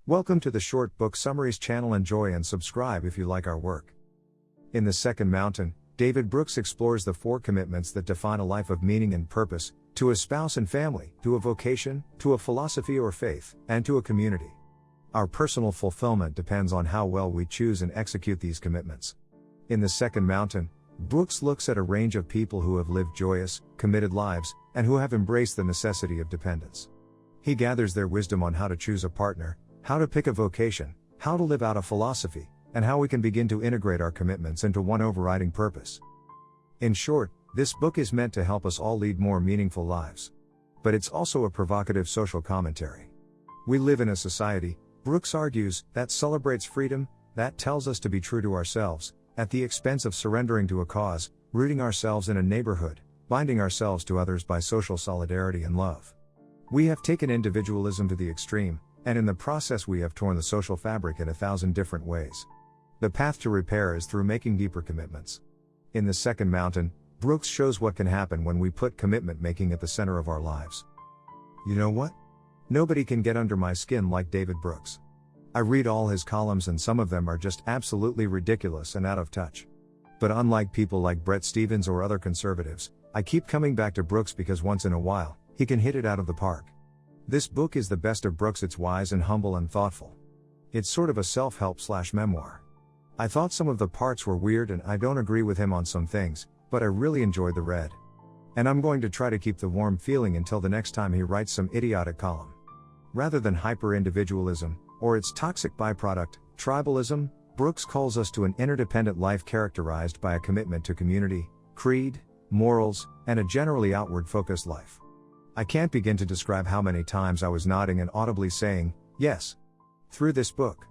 Welcome to the Short Book Summaries channel. Enjoy and subscribe if you like our work. In The Second Mountain, David Brooks explores the 4 commitments that define a life of meaning and purpose, to a spouse and family, to a vocation, to a philosophy or faith, and to a community. Our personal fulfillment depends on how well we choose and execute these commitments. In The Second Mountain, Brooks looks at a range of people who have lived joyous, committed lives, and who have embraced the necessity of dependence. He gathers their wisdom on how to choose a partner, how to pick a vocation, how to live out a philosophy, and how we can begin to integrate our commitments into one overriding purpose. In short, this book is meant to help us all lead more meaningful lives. But it's also a provocative social commentary. We live in a society, Brooks argues, that celebrates freedom, that tells us to be true to ourselves, at the expense of surrendering to a cause, rooting ourselves in a neighborhood, binding ourselves to others by social solidarity and love. We have taken individualism to the extreme, and in the process we have torn the social fabric in 1,000 different ways. The path to repair is through making deeper commitments. In The Second Mountain, Brooks shows what can happen when we put commitment making at the center of our lives. You know what? Nobody can get under my skin like David Brooks. I read all his columns and some of them are just absolutely ridiculous and out of touch. But unlike people like Bret Stephens or other conservatives, I keep coming back to Brooks because once in a while, he can hit it out of the park. This book is the best of Brooks. It's wise and humble and thoughtful. It's sort of a self-help/memoir. I thought some of the parts were weird and I don't agree with him on some things, but I really enjoyed the read. And I'm going to try to keep the warm feeling until the next time he writes some idiotic column. Rather than hyper-individualism, or its toxic byproduct, tribalism, Brooks calls us to an interdependent life characterized by a commitment to community, creed, morals, and a generally outward-focused life. I can't begin to describe how many times I was nodding and audibly saying, yes, through this book.